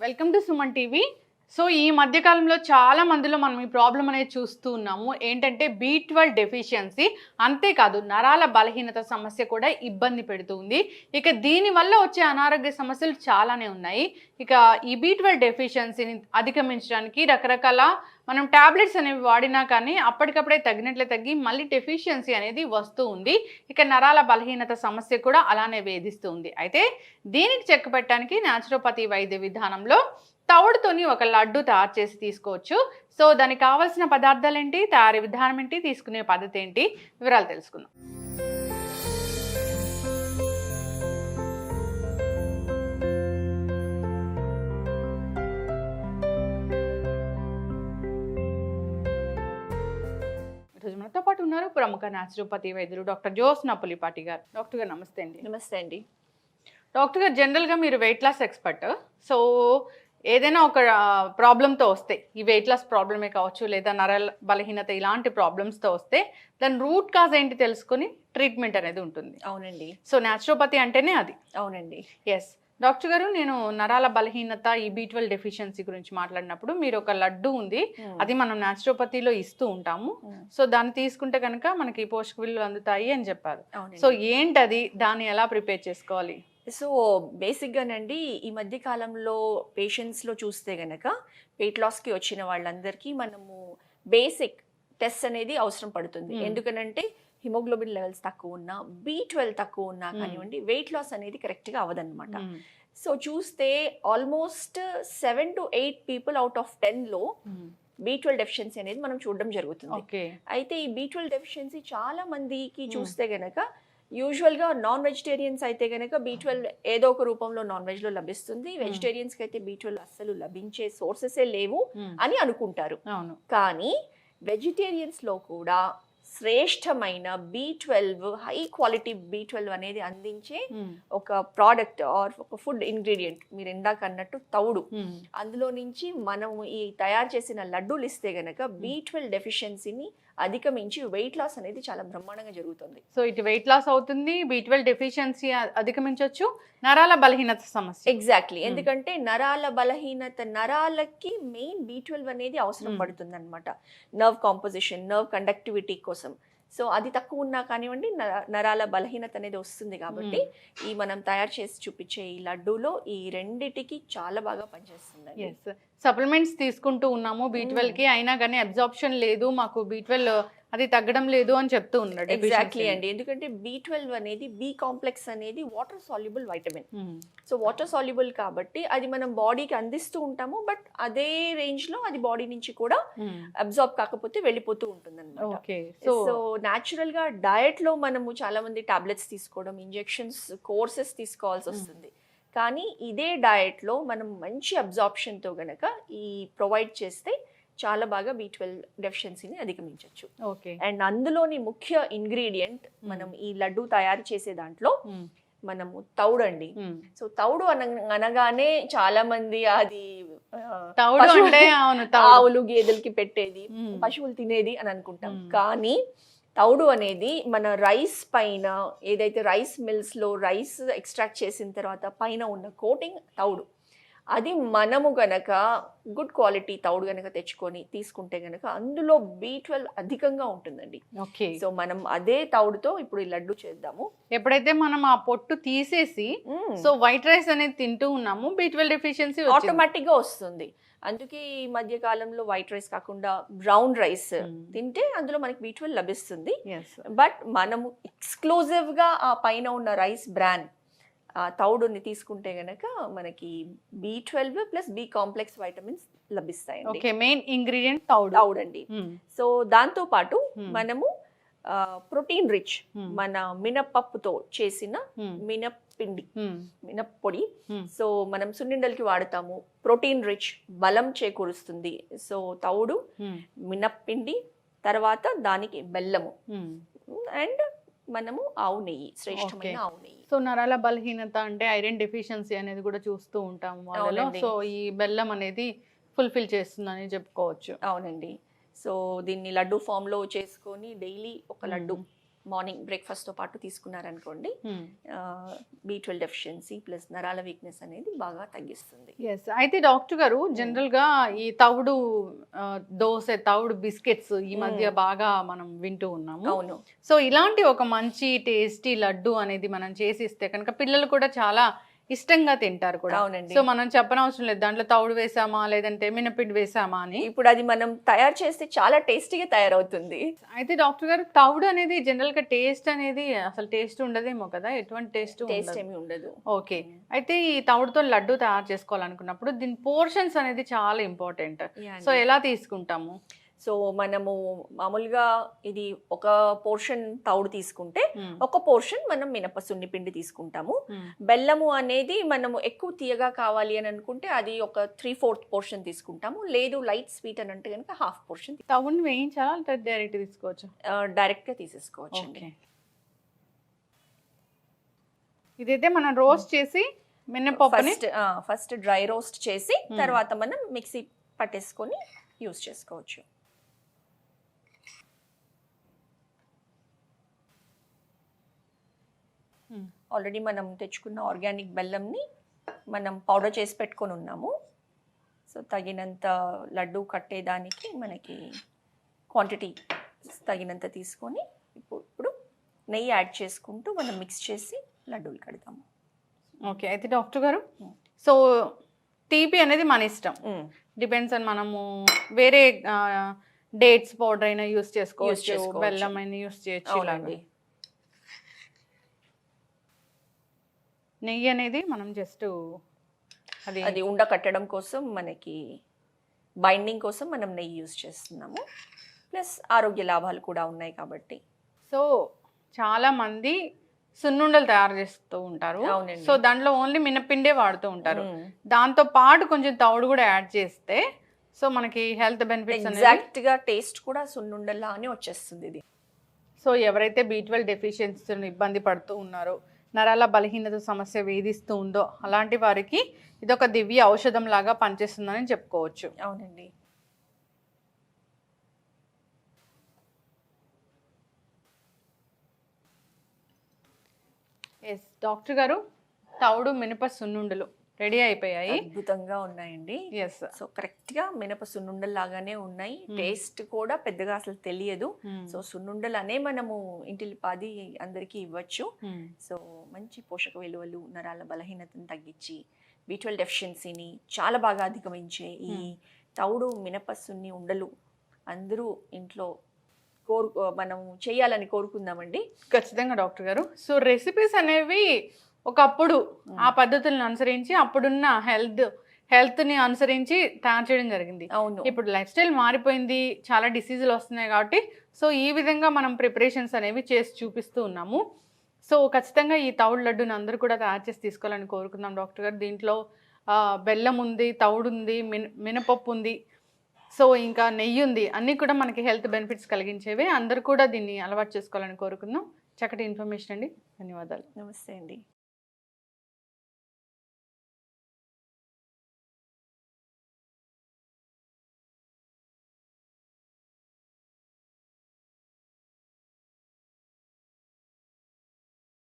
Welcome to Suman TV. So ఈ మధ్య కాలంలో చాలా మందిలో మనం ఈ ప్రాబ్లం అనేది చూస్తూ ఉన్నాము. ఏంటంటే B12 డెఫిషియన్సీ, అంతేకాదు నరాల బలహీనత సమస్య కూడా ఇబ్బంది పెడుతుంది. ఇక దీనివల్ల వచ్చే అనారోగ్య సమస్యలు చాలానే ఉన్నాయి. ఇక ఈ B12 డెఫిషియన్సీని అధిగమించడానికి రకరకాల మనం టాబ్లెట్స్ అనేవి వాడినా కానీ అప్పటికప్పుడే తగ్గినట్లే తగ్గి మళ్ళీ డెఫిషియన్సీ అనేది వస్తూ ఉంది. ఇక నరాల బలహీనత సమస్య కూడా అలానే వేధిస్తూ ఉంది. అయితే దీనికి చెక్ పెట్టడానికి న్యాచురోపతి వైద్య విధానంలో తవుడుతోని ఒక లడ్డు తయారు చేసి తీసుకోవచ్చు. సో దానికి కావాల్సిన పదార్థాలు ఏంటి, తయారీ విధానం ఏంటి, తీసుకునే పద్ధతి ఏంటి, వివరాలు తెలుసుకుందాం. ఈరోజు మనతో పాటు ఉన్నారు ప్రముఖ న్యాచురోపతి వైద్యులు డాక్టర్ జ్యోత్స్న పులిపాటి గారు. డాక్టర్ గారు నమస్తే అండి. నమస్తే అండి. డాక్టర్ గారు, జనరల్గా మీరు వెయిట్ లాస్ ఎక్స్పర్ట్. సో ఏదైనా ఒక ప్రాబ్లంతో వస్తే, ఈ వెయిట్ లాస్ ప్రాబ్లమే కావచ్చు లేదా నరాల బలహీనత ఇలాంటి ప్రాబ్లమ్స్తో వస్తే దాని రూట్ కాజ్ ఏంటి తెలుసుకుని ట్రీట్మెంట్ అనేది ఉంటుంది. అవునండి. సో న్యాచురోపతి అంటేనే అది. అవునండి. ఎస్ డాక్టర్ గారు, నేను నరాల బలహీనత ఈ B12 డెఫిషియన్సీ గురించి మాట్లాడినప్పుడు మీరు ఒక లడ్డు ఉంది, అది మనం న్యాచురోపతిలో ఇస్తూ ఉంటాము. సో దాన్ని తీసుకుంటే కనుక మనకి పోషక విలువలు అందుతాయి అని చెప్పారు. సో ఏంటది, దాన్ని ఎలా ప్రిపేర్ చేసుకోవాలి? సో బేసిక్గానండి, ఈ మధ్య కాలంలో పేషెంట్స్లో చూస్తే గనక వెయిట్ లాస్కి వచ్చిన వాళ్ళందరికీ మనము బేసిక్ టెస్ట్ అనేది అవసరం పడుతుంది. ఎందుకనంటే హిమోగ్లోబిన్ లెవెల్స్ తక్కువ ఉన్నా, B12 తక్కువ ఉన్నా కానివ్వండి, వెయిట్ లాస్ అనేది కరెక్ట్గా అవ్వదన్నమాట. సో చూస్తే almost 7 to 8 people out of 10లో B12 deficiency అనేది మనం చూడడం జరుగుతుంది. అయితే ఈ B12 డెఫిషియన్సీ చాలా మందికి చూస్తే గనక యూజువల్గా నాన్ వెజిటేరియన్స్ అయితే కనుక B12 ఏదో ఒక రూపంలో నాన్ వెజ్లో లభిస్తుంది. వెజిటేరియన్స్కి అయితే B12 అస్సలు లభించే సోర్సెసే లేవు అని అనుకుంటారు. కానీ వెజిటేరియన్స్లో కూడా శ్రేష్టమైన B12, హై క్వాలిటీ B12 అనేది అందించే ఒక ప్రోడక్ట్ ఆర్ ఒక ఫుడ్ ఇంగ్రీడియంట్, మీరు ఇందాక అన్నట్టు తవుడు, అందులో నుంచి మనం ఈ తయారు చేసిన లడ్డూలు ఇస్తే గనక B12 డెఫిషియన్సీని అధిగమించి వెయిట్ లాస్ అనేది చాలా బ్రహ్మాండంగా జరుగుతుంది. సో ఇటు వెయిట్ లాస్ అవుతుంది, B12 డెఫిషియన్సీ అధిగమించవచ్చు, నరాల బలహీనత సమస్య. ఎగ్జాక్ట్లీ. ఎందుకంటే నరాల బలహీనత, నరాలకి మెయిన్ B12 అనేది అవసరం పడుతుంది అనమాట, నర్వ్ కాంపోజిషన్, నర్వ్ కండక్టివిటీ కోసం. సో అది తక్కువ ఉన్నా కానివ్వండి నరాల బలహీనత అనేది వస్తుంది. కాబట్టి ఈ మనం తయారు చేసి చూపించే ఈ లడ్డూలో ఈ రెండిటికి చాలా బాగా పనిచేస్తుంది. సప్లిమెంట్స్ తీసుకుంటూ ఉన్నాము B12కి, అయినా కానీ అబ్జార్ప్షన్ లేదు, మాకు B12 అది తగ్గడం లేదు అని చెప్తూ ఉన్నాడు. ఎగ్జాక్ట్లీ అండి. ఎందుకంటే B12 అనేది, B కాంప్లెక్స్ అనేది water soluble vitamin. So water soluble కాబట్టి అది మనం బాడీకి అందిస్తూ ఉంటాము, బట్ అదే రేంజ్ లో అది బాడీ నుంచి కూడా అబ్జార్బ్ కాకపోతే వెళ్ళిపోతూ ఉంటుంది అనమాట. సో న్యాచురల్ గా డయట్ లో మనము చాలా మంది టాబ్లెట్స్ తీసుకోవడం, ఇంజెక్షన్స్, కోర్సెస్ తీసుకోవాల్సి వస్తుంది. కానీ ఇదే డయట్లో మనం మంచి అబ్జార్ప్షన్తో గనక ఈ ప్రొవైడ్ చేస్తే చాలా బాగా B12 డెఫిషియన్సీని అధిగమించవచ్చు. అండ్ అందులోని ముఖ్య ఇంగ్రీడియంట్ మనం ఈ లడ్డు తయారు చేసే దాంట్లో మనము తౌడు అండి. సో తౌడు అనగానే చాలా మంది అది ఆవులు గేదెలకి పెట్టేది, పశువులు తినేది అని అనుకుంటాం. కానీ తౌడు అనేది మన రైస్ పైన, ఏదైతే రైస్ మిల్స్లో రైస్ ఎక్స్ట్రాక్ట్ చేసిన తర్వాత పైన ఉన్న కోటింగ్ తౌడు, అది మనము గనక గుడ్ క్వాలిటీ తౌడు గనక తెచ్చుకొని తీసుకుంటే గనక అందులో B12 అధికంగా ఉంటుందండి. సో మనం అదే తౌడుతో ఇప్పుడు ఈ లడ్డు చేద్దాము. ఎప్పుడైతే మనం ఆ పొట్టు తీసేసి సో వైట్ రైస్ అనేది తింటూ ఉన్నాము, B12 డెఫిషియన్సీ ఆటోమేటిక్ గా వస్తుంది. అందుకే ఈ మధ్య కాలంలో వైట్ రైస్ కాకుండా బ్రౌన్ రైస్ తింటే అందులో మనకి B12 లభిస్తుంది. బట్ మనము ఎక్స్క్లూజివ్ గా ఆ పైన ఉన్న రైస్ బ్రాన్ తౌడుని తీసుకుంటే గనక మనకి B12 plus B complex vitamins లభిస్తాయండి. మెయిన్ ఇంగ్రీడియంట్ తౌడు అండి. సో దాంతో పాటు మనము ప్రోటీన్ రిచ్ మన మినపప్పుతో చేసిన మినప్పిండి, మినప్పొడి. సో మనం సున్నిండలకి వాడతాము, ప్రోటీన్ రిచ్, బలం చేకూరుస్తుంది. సో తౌడు, మినప్పిండి, తర్వాత దానికి బెల్లము అండ్ మనము ఆవు నెయ్యి, శ్రేష్టమైన ఆవు నెయ్యి. సో నరాల బలహీనత అంటే ఐరన్ డెఫిషియన్సీ అనేది కూడా చూస్తూ ఉంటాము వాళ్ళలో. సో ఈ బెల్లం అనేది ఫుల్ఫిల్ చేస్తుందని చెప్పుకోవచ్చు. అవునండి. సో దీన్ని లడ్డు ఫామ్లో చేసుకొని డైలీ ఒక లడ్డు మార్నింగ్ బ్రేక్ఫాస్ట్తో పాటు తీసుకున్నారనుకోండి B12 డెఫిషియన్సీ ప్లస్ నరాల వీక్నెస్ అనేది బాగా తగ్గిస్తుంది. ఎస్. అయితే డాక్టర్ గారు జనరల్గా ఈ తవుడు దోశ, తవుడు బిస్కెట్స్ ఈ మధ్య బాగా మనం వింటూ ఉన్నాము. అవును. సో ఇలాంటి ఒక మంచి టేస్టీ లడ్డు అనేది మనం చేసిస్తే కనుక పిల్లలు కూడా చాలా ఇష్టంగా తింటారు కూడా. అవునండి. సో మనం చెప్పనవసరం లేదు దాంట్లో తవుడు వేసామా లేదంటే మినపిండి వేసామా అని. ఇప్పుడు అది మనం తయారు చేస్తే చాలా టేస్టీగా తయారవుతుంది. అయితే డాక్టర్ గారు తవుడు అనేది జనరల్ గా టేస్ట్ అనేది అసలు టేస్ట్ ఉండదేమో కదా, ఎటువంటి టేస్ట్ ఏమీ ఉండదు. ఓకే. అయితే ఈ తవుడుతో లడ్డు తయారు చేసుకోవాలనుకున్నప్పుడు దీని పోర్షన్స్ అనేది చాలా ఇంపార్టెంట్. సో ఎలా తీసుకుంటాము? సో మనము మామూలుగా ఇది ఒక పోర్షన్ తౌడు తీసుకుంటే ఒక పోర్షన్ మనం మినప సున్ని పిండి తీసుకుంటాము. బెల్లము అనేది మనము ఎక్కువ తీయగా కావాలి అని అనుకుంటే అది ఒక 3/4 పోర్షన్ తీసుకుంటాము. లేదు లైట్ స్వీట్ అని అంటే కనుక హాఫ్ పోర్షన్. తవుడుని వేయించాలా అంటే డైరెక్ట్ తీసుకోవచ్చు? డైరెక్ట్గా తీసేసుకోవచ్చు అండి. ఇదైతే మనం రోస్ట్ చేసి మినపప్పుని ఫస్ట్ డ్రై రోస్ట్ చేసి తర్వాత మనం మిక్సీ పట్టేసుకొని యూస్ చేసుకోవచ్చు. ఆల్రెడీ మనం తెచ్చుకున్న ఆర్గానిక్ బెల్లంని మనం పౌడర్ చేసి పెట్టుకొని ఉన్నాము. సో తగినంత లడ్డు కట్టేదానికి మనకి క్వాంటిటీ తగినంత తీసుకొని ఇప్పుడు నెయ్యి యాడ్ చేసుకుంటూ మనం మిక్స్ చేసి లడ్డూలు కడతాము. ఓకే. అయితే డాక్టర్ గారు సో తీపి అనేది మన ఇష్టం, డిపెండ్స్ అని మనము వేరే డేట్స్ పౌడర్ అయినా యూస్ చేసుకోవచ్చు, బెల్లం అయినా యూస్ చేయొచ్చు. నెయ్యి అనేది మనం జస్ట్ అది ఉండ కట్టడం కోసం మనకి బైండింగ్ కోసం మనం నెయ్యి యూస్ చేస్తున్నాము. ప్లస్ ఆరోగ్య లాభాలు కూడా ఉన్నాయి కాబట్టి. సో చాలా మంది సున్నుండలు తయారు చేస్తూ ఉంటారు. సో దాంట్లో ఓన్లీ మినపిండే వాడుతూ ఉంటారు. దాంతో పాటు కొంచెం తవుడు కూడా యాడ్ చేస్తే సో మనకి హెల్త్ బెనిఫిట్స్ ఎగ్జాక్ట్ గా టేస్ట్ కూడా సున్నుండలానే వచ్చేస్తుంది ఇది. సో ఎవరైతే B12 డెఫిషియన్సీతో ఇబ్బంది పడుతూ ఉన్నారో, నరాల బలహీనత సమస్య వేధిస్తూ ఉందో అలాంటి వారికి ఇదొక దివ్య ఔషధం లాగా పనిచేస్తుందని చెప్పుకోవచ్చు. అవునండి. ఎస్ డాక్టర్ గారు, తవుడు మినప సున్నుండలు రెడీ అయిపోయాయి. అద్భుతంగా ఉన్నాయండి. ఎస్. సో కరెక్ట్ గా మినప సున్నుండలు లాగానే ఉన్నాయి. టేస్ట్ కూడా పెద్దగా అసలు తెలియదు. సో సున్నుండలు అనే మనము ఇంటిల్లిపాది అందరికీ ఇవ్వచ్చు. సో మంచి పోషక విలువలు, నరాల బలహీనతను తగ్గించి B12 డెఫిషియన్సీని చాలా బాగా అధిగమించే ఈ తవుడు మినప సున్ని ఉండలు అందరూ ఇంట్లో మనం చేయాలని కోరుకుందామండి. ఖచ్చితంగా డాక్టర్ గారు. సో రెసిపీస్ అనేవి ఒకప్పుడు ఆ పద్ధతులను అనుసరించి అప్పుడున్న హెల్త్ని అనుసరించి తయారు చేయడం జరిగింది. అవును. ఇప్పుడు లైఫ్ స్టైల్ మారిపోయింది, చాలా డిసీజులు వస్తున్నాయి కాబట్టి సో ఈ విధంగా మనం ప్రిపరేషన్స్ అనేవి చేసి చూపిస్తూ ఉన్నాము. సో ఖచ్చితంగా ఈ తవుడు లడ్డుని అందరూ కూడా తయారు చేసి తీసుకోవాలని కోరుకుందాం డాక్టర్ గారు. దీంట్లో బెల్లం ఉంది, తవుడు ఉంది, మినపప్పు ఉంది, సో ఇంకా నెయ్యి ఉంది, అన్నీ కూడా మనకి హెల్త్ బెనిఫిట్స్ కలిగించేవి. అందరూ కూడా దీన్ని అలవాటు చేసుకోవాలని కోరుకుందాం. చక్కటి ఇన్ఫర్మేషన్ అండి. ధన్యవాదాలు. నమస్తే అండి.